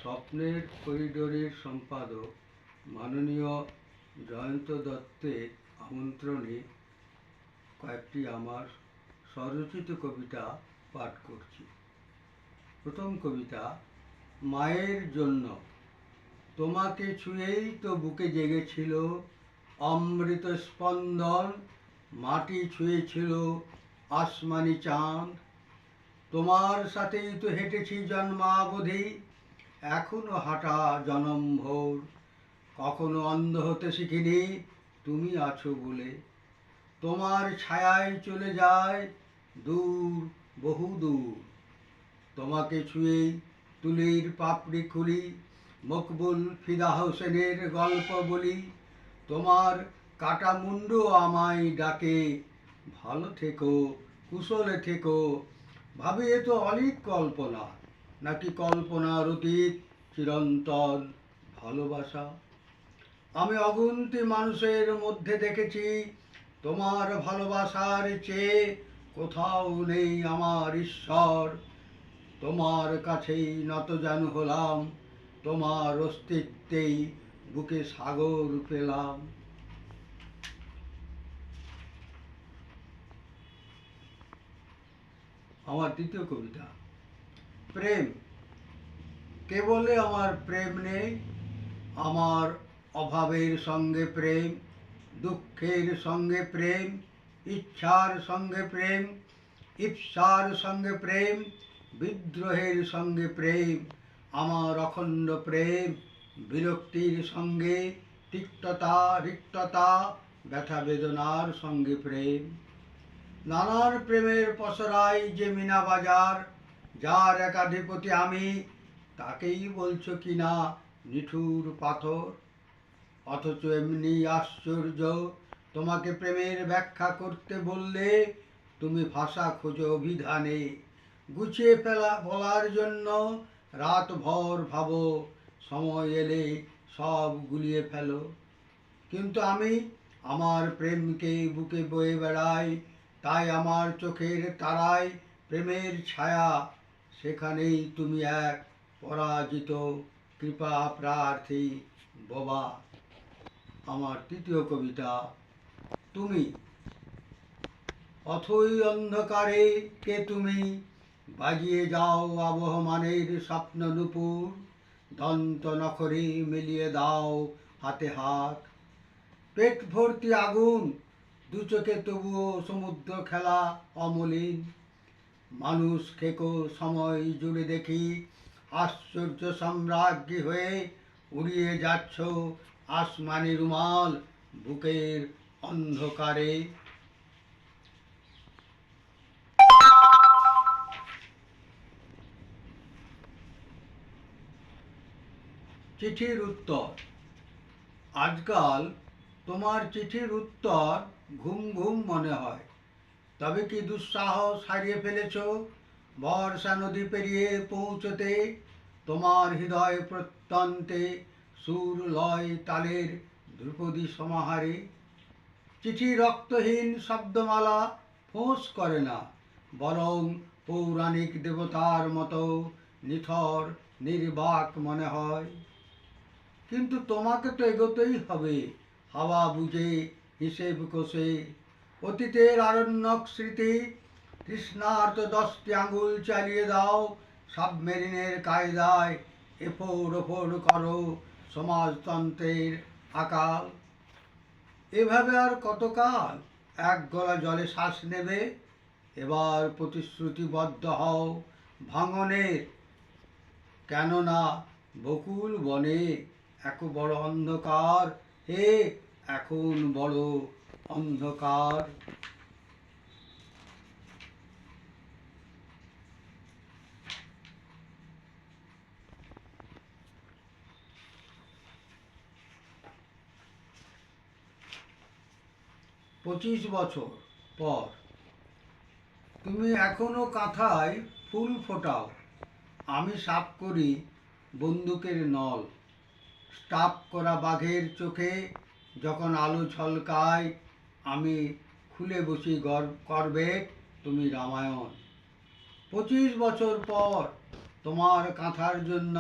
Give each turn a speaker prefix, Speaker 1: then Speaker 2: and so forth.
Speaker 1: স্বপ্নের করিডোরের সম্পাদক মাননীয় জয়ন্ত দত্তের আমন্ত্রণে কয়েকটি আমার স্বরচিত কবিতা পাঠ করছি। প্রথম কবিতা, মায়ের জন্য। তোমাকে ছুঁয়েই তো বুকে জেগেছিল অমৃত স্পন্দন, মাটি ছুঁয়েছিল আসমানি চাঁদ। তোমার সাথেই তো হেঁটেছি জন্মাবধি, এখনো হাঁটা জনমভর। কখনো অন্ধ হতে শিখিনি, তুমি আছো বলে। তোমার ছায়ায় চলে যায় দূর, বহু দূর। তোমাকে ছুঁয়েই তুলির পাপড়ি খুলি, মকবুল ফিদা হোসেনের গল্প বলি। তোমার কাটা মুন্ডু আমায় ডাকে, ভালো থেকো, কুশলে থেকো। ভাবি এ তো অলীক কল্পনা, নাকি কল্পনার অতীত চিরন্তন ভালোবাসা। আমি অগুন্তি মানুষের মধ্যে দেখেছি তোমার ভালোবাসার চেয়ে কোথাও নেই আমার ঈশ্বর। তোমার কাছেই নতজানু হলাম, তোমার অস্তিত্বেই বুকে সাগর পেলাম। আমার দ্বিতীয় কবিতা, প্রেম। কে বলে আমার প্রেম নেই? আমার অভাবের সঙ্গে প্রেম, দুঃখের সঙ্গে প্রেম, ইচ্ছার সঙ্গে প্রেম, ইপ্সার সঙ্গে প্রেম, বিদ্রোহের সঙ্গে প্রেম। আমার অখণ্ড প্রেম, বিরক্তির সঙ্গে তিক্ততা, রিক্ততা, ব্যথা বেদনার সঙ্গে প্রেম। নানান প্রেমের পসরাই যে মিনা বাজার, যার একাধিপতি আমি, তাকেই বলছো কিনা নিঠুর পাথর। অথচ এমনি আশ্চর্য, তোমাকে প্রেমের ব্যাখ্যা করতে বললে তুমি ভাষা খোঁজো অভিধানে। গুছিয়ে ফেলা বলার জন্য রাতভর ভাবো, সময় এলে সব গুলিয়ে ফেলো। কিন্তু আমি আমার প্রেমকে বুকে বয়ে বেড়াই, তাই আমার চোখের তারায় প্রেমের ছায়া। সেখানেই তুমি এক পরাজিত কৃপা প্রার্থী বোবা। আমার তৃতীয় কবিতা, তুমি। অথই অন্ধকারে কে তুমি, বাজিয়ে যাও আবহমানের স্বপ্ন নূপুর। দন্ত নখরে মিলিয়ে দাও হাতে হাত। পেট ভর্তি আগুন, দু চোখে তবুও সমুদ্র খেলা অমলিন। মানুষ খেকো সময় জুড়ে দেখি, আশ্চর্য সম্রাজ্ঞী হয়ে উড়িয়ে যাচ্ছ আসমানি রুমাল বুকের অন্ধকারে। চিঠির উত্তর। আজকাল তোমার চিঠির উত্তর ঘুম ঘুম মনে হয়। তবে কি দুঃসাহস হারিয়ে ফেলেছ বর্ষা নদী পেরিয়ে পৌঁছতে? তোমার হৃদয় প্রত্যন্তে সুর লয় তালের ধ্রুপদী সমাহারে। চিঠি রক্তহীন শব্দমালা ফোঁস করে না, বরং পৌরাণিক দেবতার মতো নিথর নির্বাক মনে হয়। কিন্তু তোমাকে তো এগোতেই হবে হাওয়া বুঝে, হিসেব কষে। অতীতের আরণ্যক স্মৃতি, তৃষ্ণার্ত 10টি আঙুল চালিয়ে দাও সাবমেরিনের কায়দায়। এফোর ওফোর করো সমাজতন্ত্রের আকাল। এভাবে আর কতকাল এক গলা জলে শ্বাস নেবে? এবার প্রতিশ্রুতিবদ্ধ হও ভাঙনের, কেননা বকুল বনে এক বড় অন্ধকার। হে এখন বড় অন্ধকার। 25 বছর পর তুমি এখনো কাঁথায় ফুল ফোটাও, আমি সাফ করি বন্দুকের নল। স্টাফ করা বাঘের চোখে যখন আলো ঝলকায়, আমি খুলে বসি করবেট, তুমি রামায়ণ। 25 বছর পর তোমার কাঁথার জন্য